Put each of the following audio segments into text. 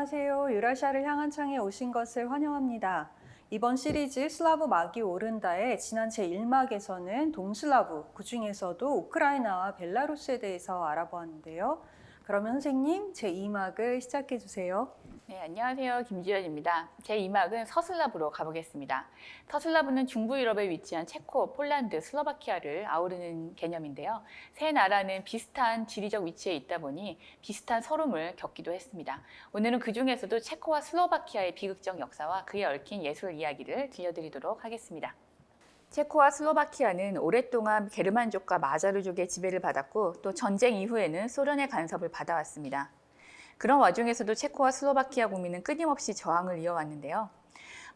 안녕하세요. 유라시아를 향한 창에 오신 것을 환영합니다. 이번 시리즈 슬라브 막이 오른다의 지난 제1막에서는 동슬라브, 그중에서도 우크라이나와 벨라루스에 대해서 알아보았는데요. 그러면 선생님, 제2막을 시작해 주세요. 네, 안녕하세요. 김지연입니다. 제2막은 서슬라브로 가보겠습니다. 서슬라브는 중부 유럽에 위치한 체코, 폴란드, 슬로바키아를 아우르는 개념인데요. 세 나라는 비슷한 지리적 위치에 있다 보니 비슷한 서름을 겪기도 했습니다. 오늘은 그 중에서도 체코와 슬로바키아의 비극적 역사와 그에 얽힌 예술 이야기를 들려드리도록 하겠습니다. 체코와 슬로바키아는 오랫동안 게르만족과 마자르족의 지배를 받았고 또 전쟁 이후에는 소련의 간섭을 받아왔습니다. 그런 와중에서도 체코와 슬로바키아 국민은 끊임없이 저항을 이어왔는데요.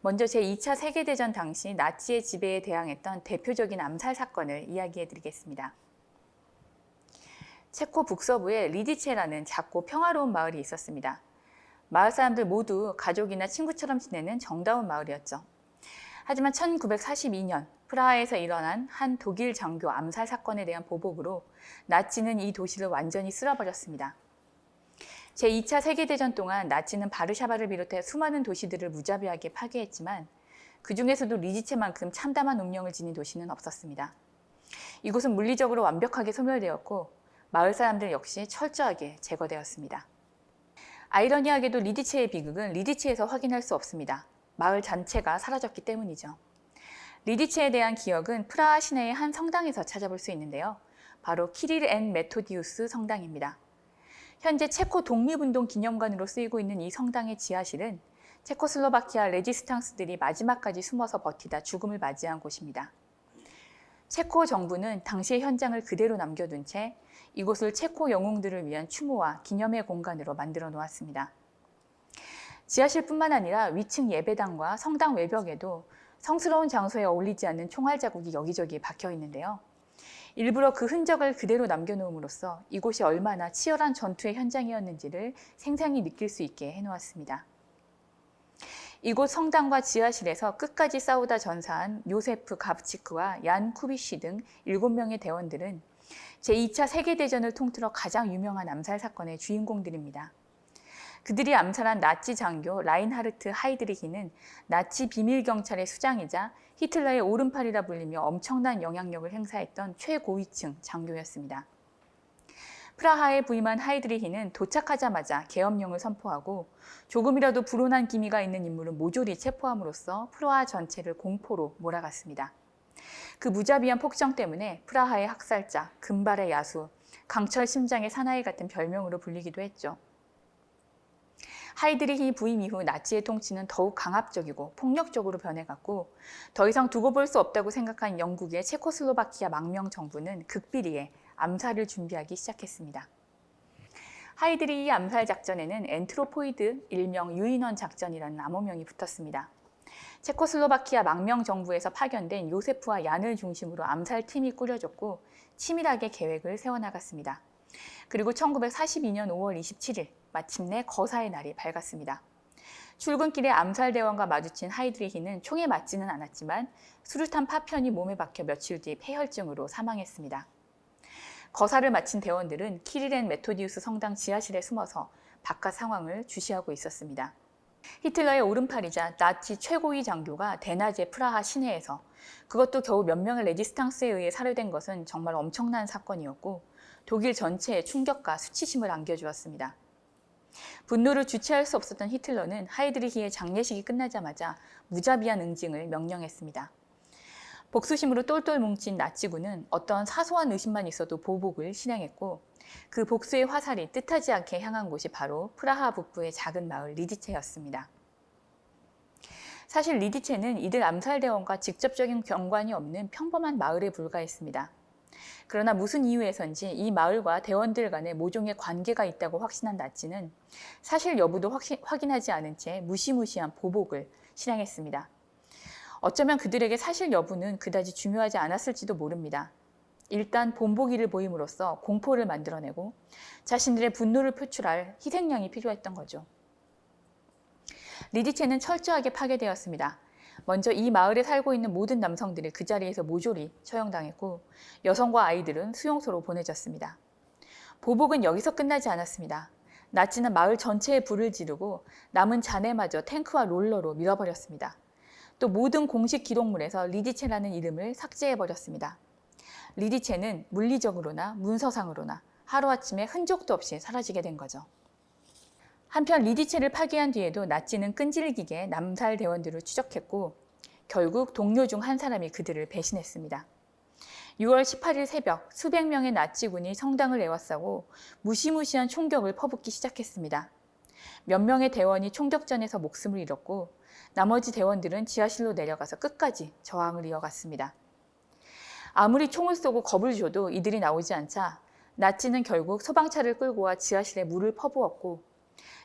먼저 제2차 세계대전 당시 나치의 지배에 대항했던 대표적인 암살 사건을 이야기해 드리겠습니다. 체코 북서부에 리디체라는 작고 평화로운 마을이 있었습니다. 마을 사람들 모두 가족이나 친구처럼 지내는 정다운 마을이었죠. 하지만 1942년 프라하에서 일어난 한 독일 장교 암살 사건에 대한 보복으로 나치는 이 도시를 완전히 쓸어버렸습니다. 제2차 세계대전 동안 나치는 바르샤바를 비롯해 수많은 도시들을 무자비하게 파괴했지만 그 중에서도 리지체만큼 참담한 운명을 지닌 도시는 없었습니다. 이곳은 물리적으로 완벽하게 소멸되었고 마을 사람들 역시 철저하게 제거되었습니다. 아이러니하게도 리디체의 비극은 리디체에서 확인할 수 없습니다. 마을 전체가 사라졌기 때문이죠. 리디체에 대한 기억은 프라하 시내의 한 성당에서 찾아볼 수 있는데요. 바로 키릴 앤 메토디우스 성당입니다. 현재 체코 독립운동 기념관으로 쓰이고 있는 이 성당의 지하실은 체코슬로바키아 레지스탕스들이 마지막까지 숨어서 버티다 죽음을 맞이한 곳입니다. 체코 정부는 당시의 현장을 그대로 남겨둔 채 이곳을 체코 영웅들을 위한 추모와 기념의 공간으로 만들어 놓았습니다. 지하실뿐만 아니라 위층 예배당과 성당 외벽에도 성스러운 장소에 어울리지 않는 총알 자국이 여기저기 박혀 있는데요. 일부러 그 흔적을 그대로 남겨놓음으로써 이곳이 얼마나 치열한 전투의 현장이었는지를 생생히 느낄 수 있게 해놓았습니다. 이곳 성당과 지하실에서 끝까지 싸우다 전사한 요세프 가브치크와 얀 쿠비시 등 7명의 대원들은 제2차 세계대전을 통틀어 가장 유명한 암살 사건의 주인공들입니다. 그들이 암살한 나치 장교 라인하르트 하이드리히는 나치 비밀경찰의 수장이자 히틀러의 오른팔이라 불리며 엄청난 영향력을 행사했던 최고위층 장교였습니다. 프라하에 부임한 하이드리히는 도착하자마자 계엄령을 선포하고 조금이라도 불온한 기미가 있는 인물은 모조리 체포함으로써 프라하 전체를 공포로 몰아갔습니다. 그 무자비한 폭정 때문에 프라하의 학살자, 금발의 야수, 강철 심장의 사나이 같은 별명으로 불리기도 했죠. 하이드리히 부임 이후 나치의 통치는 더욱 강압적이고 폭력적으로 변해갔고 더 이상 두고 볼 수 없다고 생각한 영국의 체코슬로바키아 망명 정부는 극비리에 암살을 준비하기 시작했습니다. 하이드리히 암살 작전에는 엔트로포이드 일명 유인원 작전이라는 암호명이 붙었습니다. 체코슬로바키아 망명 정부에서 파견된 요세프와 얀을 중심으로 암살팀이 꾸려졌고 치밀하게 계획을 세워나갔습니다. 그리고 1942년 5월 27일 마침내 거사의 날이 밝았습니다. 출근길에 암살대원과 마주친 하이드리히는 총에 맞지는 않았지만 수류탄 파편이 몸에 박혀 며칠 뒤 폐혈증으로 사망했습니다. 거사를 마친 대원들은 키릴 앤 메토디우스 성당 지하실에 숨어서 바깥 상황을 주시하고 있었습니다. 히틀러의 오른팔이자 나치 최고위 장교가 대낮에 프라하 시내에서 그것도 겨우 몇 명의 레지스탕스에 의해 살해된 것은 정말 엄청난 사건이었고 독일 전체에 충격과 수치심을 안겨주었습니다. 분노를 주체할 수 없었던 히틀러는 하이드리히의 장례식이 끝나자마자 무자비한 응징을 명령했습니다. 복수심으로 똘똘 뭉친 나치군은 어떤 사소한 의심만 있어도 보복을 실행했고 그 복수의 화살이 뜻하지 않게 향한 곳이 바로 프라하 북부의 작은 마을 리디체였습니다. 사실 리디체는 이들 암살대원과 직접적인 연관이 없는 평범한 마을에 불과했습니다. 그러나 무슨 이유에선지 이 마을과 대원들 간에 모종의 관계가 있다고 확신한 나치는 사실 여부도 확인하지 않은 채 무시무시한 보복을 실행했습니다. 어쩌면 그들에게 사실 여부는 그다지 중요하지 않았을지도 모릅니다. 일단 본보기를 보임으로써 공포를 만들어내고 자신들의 분노를 표출할 희생양이 필요했던 거죠. 리디체는 철저하게 파괴되었습니다. 먼저 이 마을에 살고 있는 모든 남성들이 그 자리에서 모조리 처형당했고 여성과 아이들은 수용소로 보내졌습니다. 보복은 여기서 끝나지 않았습니다. 나치는 마을 전체에 불을 지르고 남은 잔해마저 탱크와 롤러로 밀어버렸습니다. 또 모든 공식 기록물에서 리디체라는 이름을 삭제해버렸습니다. 리디체는 물리적으로나 문서상으로나 하루아침에 흔적도 없이 사라지게 된 거죠. 한편 리디체를 파괴한 뒤에도 나치는 끈질기게 남살 대원들을 추적했고 결국 동료 중 한 사람이 그들을 배신했습니다. 6월 18일 새벽 수백 명의 나치군이 성당을 에워싸고 무시무시한 총격을 퍼붓기 시작했습니다. 몇 명의 대원이 총격전에서 목숨을 잃었고 나머지 대원들은 지하실로 내려가서 끝까지 저항을 이어갔습니다. 아무리 총을 쏘고 겁을 줘도 이들이 나오지 않자 나치는 결국 소방차를 끌고 와 지하실에 물을 퍼부었고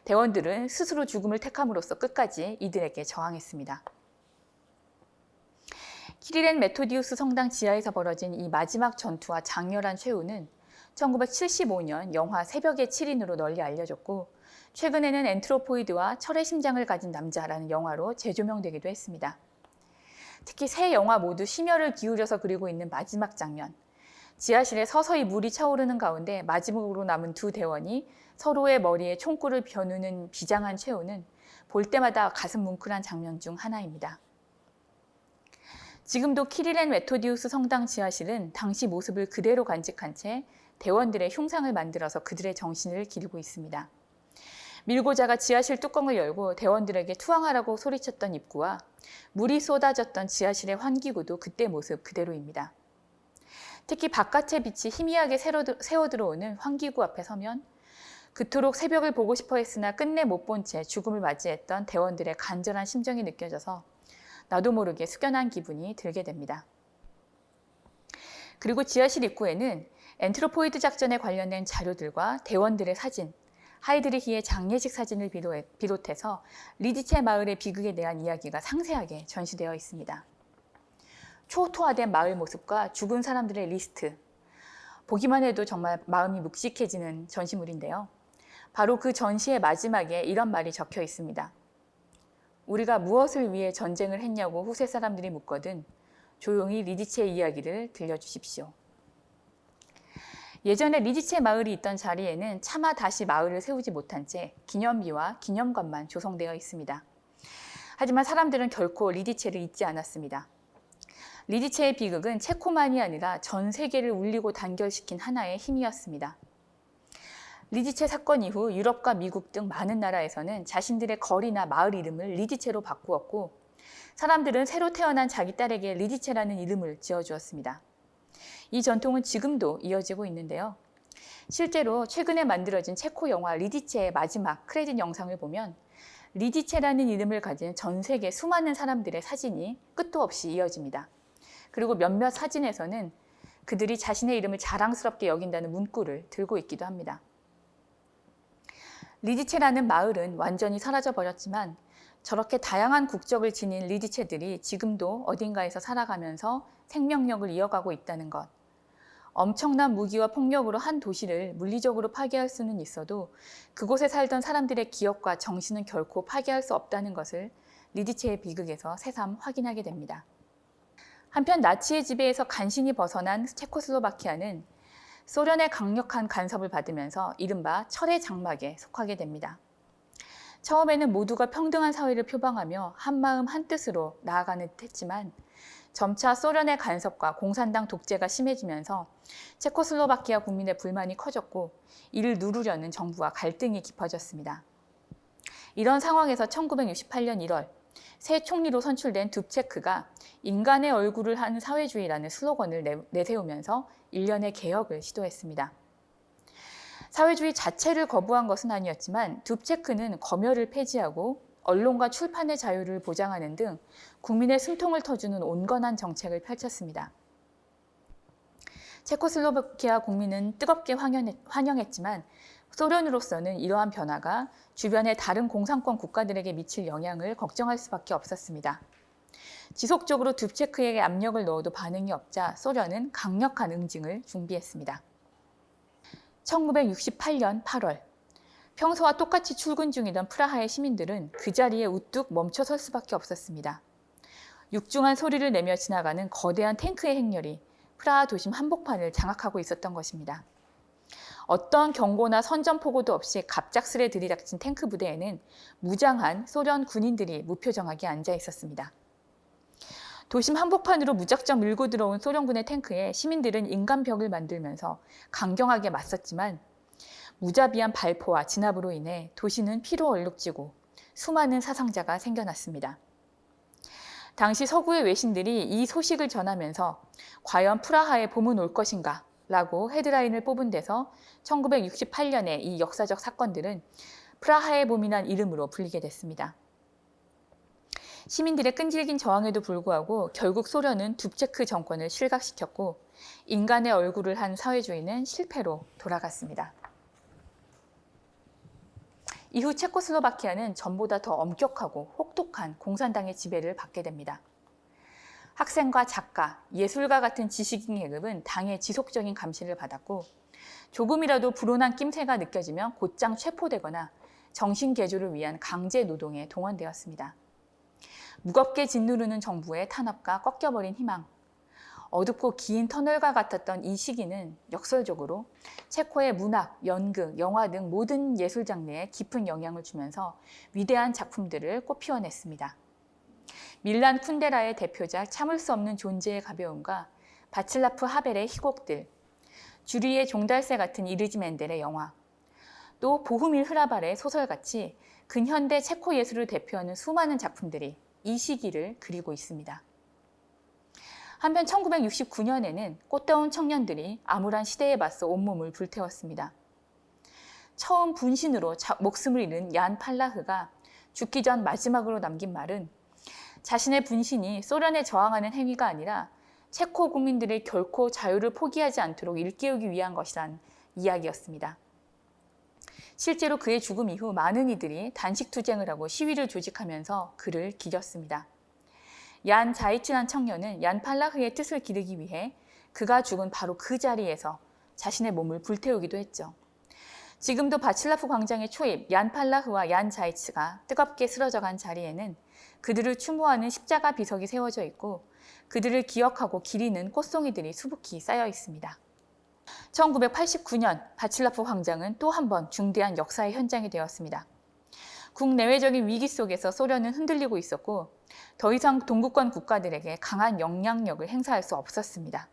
대원들은 스스로 죽음을 택함으로써 끝까지 이들에게 저항했습니다. 키릴 앤 메토디우스 성당 지하에서 벌어진 이 마지막 전투와 장렬한 최후는 1975년 영화 새벽의 7인으로 널리 알려졌고 최근에는 엔트로포이드와 철의 심장을 가진 남자라는 영화로 재조명되기도 했습니다. 특히 세 영화 모두 심혈을 기울여서 그리고 있는 마지막 장면, 지하실에 서서히 물이 차오르는 가운데 마지막으로 남은 두 대원이 서로의 머리에 총구를 겨누는 비장한 최후는 볼 때마다 가슴 뭉클한 장면 중 하나입니다. 지금도 키릴 앤 메토디우스 성당 지하실은 당시 모습을 그대로 간직한 채 대원들의 흉상을 만들어서 그들의 정신을 기리고 있습니다. 밀고자가 지하실 뚜껑을 열고 대원들에게 투항하라고 소리쳤던 입구와 물이 쏟아졌던 지하실의 환기구도 그때 모습 그대로입니다. 특히 바깥의 빛이 희미하게 새어 들어오는 환기구 앞에 서면 그토록 새벽을 보고 싶어 했으나 끝내 못 본 채 죽음을 맞이했던 대원들의 간절한 심정이 느껴져서 나도 모르게 숙연한 기분이 들게 됩니다. 그리고 지하실 입구에는 엔트로포이드 작전에 관련된 자료들과 대원들의 사진, 하이드리히의 장례식 사진을 비롯해서 리디체 마을의 비극에 대한 이야기가 상세하게 전시되어 있습니다. 초토화된 마을 모습과 죽은 사람들의 리스트, 보기만 해도 정말 마음이 묵직해지는 전시물인데요. 바로 그 전시의 마지막에 이런 말이 적혀 있습니다. 우리가 무엇을 위해 전쟁을 했냐고 후세 사람들이 묻거든 조용히 리디체의 이야기를 들려주십시오. 예전에 리디체 마을이 있던 자리에는 차마 다시 마을을 세우지 못한 채 기념비와 기념관만 조성되어 있습니다. 하지만 사람들은 결코 리디체를 잊지 않았습니다. 리디체의 비극은 체코만이 아니라 전 세계를 울리고 단결시킨 하나의 힘이었습니다. 리디체 사건 이후 유럽과 미국 등 많은 나라에서는 자신들의 거리나 마을 이름을 리디체로 바꾸었고 사람들은 새로 태어난 자기 딸에게 리디체라는 이름을 지어주었습니다. 이 전통은 지금도 이어지고 있는데요. 실제로 최근에 만들어진 체코 영화 리디체의 마지막 크레딧 영상을 보면 리디체라는 이름을 가진 전 세계 수많은 사람들의 사진이 끝도 없이 이어집니다. 그리고 몇몇 사진에서는 그들이 자신의 이름을 자랑스럽게 여긴다는 문구를 들고 있기도 합니다. 리디체라는 마을은 완전히 사라져버렸지만 저렇게 다양한 국적을 지닌 리디체들이 지금도 어딘가에서 살아가면서 생명력을 이어가고 있다는 것. 엄청난 무기와 폭력으로 한 도시를 물리적으로 파괴할 수는 있어도 그곳에 살던 사람들의 기억과 정신은 결코 파괴할 수 없다는 것을 리디체의 비극에서 새삼 확인하게 됩니다. 한편 나치의 지배에서 간신히 벗어난 체코슬로바키아는 소련의 강력한 간섭을 받으면서 이른바 철의 장막에 속하게 됩니다. 처음에는 모두가 평등한 사회를 표방하며 한마음 한뜻으로 나아가는 듯 했지만 점차 소련의 간섭과 공산당 독재가 심해지면서 체코슬로바키아 국민의 불만이 커졌고 이를 누르려는 정부와 갈등이 깊어졌습니다. 이런 상황에서 1968년 1월 새 총리로 선출된 둡체크가 인간의 얼굴을 한 사회주의라는 슬로건을 내세우면서 일련의 개혁을 시도했습니다. 사회주의 자체를 거부한 것은 아니었지만 둡체크는 검열을 폐지하고 언론과 출판의 자유를 보장하는 등 국민의 숨통을 터주는 온건한 정책을 펼쳤습니다. 체코슬로바키아 국민은 뜨겁게 환영했지만 소련으로서는 이러한 변화가 주변의 다른 공산권 국가들에게 미칠 영향을 걱정할 수밖에 없었습니다. 지속적으로 둡체크에게 압력을 넣어도 반응이 없자 소련은 강력한 응징을 준비했습니다. 1968년 8월, 평소와 똑같이 출근 중이던 프라하의 시민들은 그 자리에 우뚝 멈춰설 수밖에 없었습니다. 육중한 소리를 내며 지나가는 거대한 탱크의 행렬이 프라하 도심 한복판을 장악하고 있었던 것입니다. 어떤 경고나 선전포고도 없이 갑작스레 들이닥친 탱크 부대에는 무장한 소련 군인들이 무표정하게 앉아 있었습니다. 도심 한복판으로 무작정 밀고 들어온 소련군의 탱크에 시민들은 인간벽을 만들면서 강경하게 맞섰지만 무자비한 발포와 진압으로 인해 도시는 피로 얼룩지고 수많은 사상자가 생겨났습니다. 당시 서구의 외신들이 이 소식을 전하면서 과연 프라하에 봄은 올 것인가? 라고 헤드라인을 뽑은 데서 1968년에 이 역사적 사건들은 프라하의 봄이란 이름으로 불리게 됐습니다. 시민들의 끈질긴 저항에도 불구하고 결국 소련은 둡체크 정권을 실각시켰고 인간의 얼굴을 한 사회주의는 실패로 돌아갔습니다. 이후 체코슬로바키아는 전보다 더 엄격하고 혹독한 공산당의 지배를 받게 됩니다. 학생과 작가, 예술가 같은 지식인 계급은 당의 지속적인 감시를 받았고 조금이라도 불온한 낌새가 느껴지면 곧장 체포되거나 정신개조를 위한 강제 노동에 동원되었습니다. 무겁게 짓누르는 정부의 탄압과 꺾여버린 희망, 어둡고 긴 터널과 같았던 이 시기는 역설적으로 체코의 문학, 연극, 영화 등 모든 예술 장르에 깊은 영향을 주면서 위대한 작품들을 꽃피워냈습니다. 밀란 쿤데라의 대표작 참을 수 없는 존재의 가벼움과 바칠라프 하벨의 희곡들, 주리의 종달새 같은 이르지 멘델의 영화, 또 보흐밀 흐라발의 소설같이 근현대 체코 예술을 대표하는 수많은 작품들이 이 시기를 그리고 있습니다. 한편 1969년에는 꽃다운 청년들이 암울한 시대에 맞서 온몸을 불태웠습니다. 처음 분신으로 목숨을 잃은 얀 팔라흐가 죽기 전 마지막으로 남긴 말은 자신의 분신이 소련에 저항하는 행위가 아니라 체코 국민들이 결코 자유를 포기하지 않도록 일깨우기 위한 것이란 이야기였습니다. 실제로 그의 죽음 이후 많은 이들이 단식 투쟁을 하고 시위를 조직하면서 그를 기렸습니다. 얀 자이츠란 청년은 얀 팔라흐의 뜻을 기르기 위해 그가 죽은 바로 그 자리에서 자신의 몸을 불태우기도 했죠. 지금도 바칠라프 광장의 초입 얀 팔라흐와 얀 자이츠가 뜨겁게 쓰러져간 자리에는 그들을 추모하는 십자가 비석이 세워져 있고 그들을 기억하고 기리는 꽃송이들이 수북히 쌓여 있습니다. 1989년 바칠라프 광장은 또 한 번 중대한 역사의 현장이 되었습니다. 국내외적인 위기 속에서 소련은 흔들리고 있었고 더 이상 동구권 국가들에게 강한 영향력을 행사할 수 없었습니다.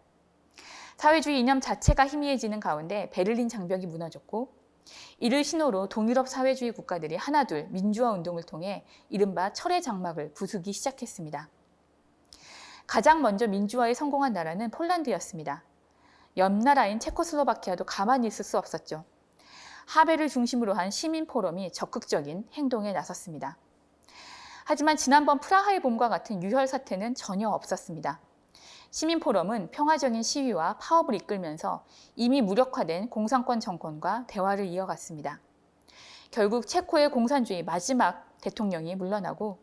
사회주의 이념 자체가 희미해지는 가운데 베를린 장벽이 무너졌고 이를 신호로 동유럽 사회주의 국가들이 하나둘 민주화 운동을 통해 이른바 철의 장막을 부수기 시작했습니다. 가장 먼저 민주화에 성공한 나라는 폴란드였습니다. 옆 나라인 체코슬로바키아도 가만히 있을 수 없었죠. 하벨을 중심으로 한 시민 포럼이 적극적인 행동에 나섰습니다. 하지만 지난번 프라하의 봄과 같은 유혈 사태는 전혀 없었습니다. 시민 포럼은 평화적인 시위와 파업을 이끌면서 이미 무력화된 공산권 정권과 대화를 이어갔습니다. 결국 체코의 공산주의 마지막 대통령이 물러나고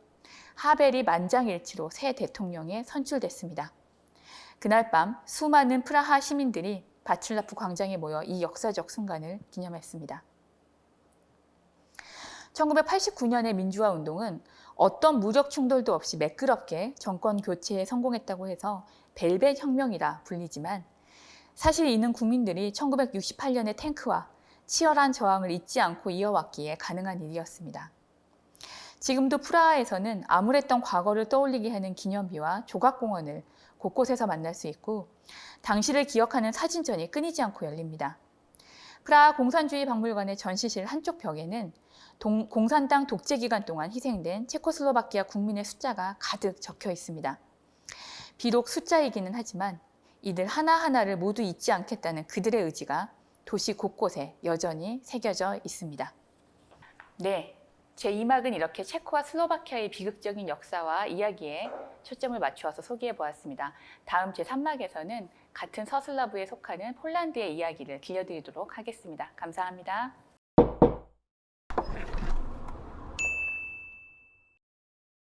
하벨이 만장일치로 새 대통령에 선출됐습니다. 그날 밤 수많은 프라하 시민들이 바칠라프 광장에 모여 이 역사적 순간을 기념했습니다. 1989년의 민주화 운동은 어떤 무력 충돌도 없이 매끄럽게 정권 교체에 성공했다고 해서 벨벳 혁명이라 불리지만 사실 이는 국민들이 1968년의 탱크와 치열한 저항을 잊지 않고 이어왔기에 가능한 일이었습니다. 지금도 프라하에서는 암울했던 과거를 떠올리게 하는 기념비와 조각공원을 곳곳에서 만날 수 있고 당시를 기억하는 사진전이 끊이지 않고 열립니다. 프라하 공산주의 박물관의 전시실 한쪽 벽에는 공산당 독재 기간 동안 희생된 체코슬로바키아 국민의 숫자가 가득 적혀 있습니다. 비록 숫자이기는 하지만 이들 하나하나를 모두 잊지 않겠다는 그들의 의지가 도시 곳곳에 여전히 새겨져 있습니다. 네, 제2막은 이렇게 체코와 슬로바키아의 비극적인 역사와 이야기에 초점을 맞추어서 소개해 보았습니다. 다음 제3막에서는 같은 서슬라브에 속하는 폴란드의 이야기를 들려드리도록 하겠습니다. 감사합니다.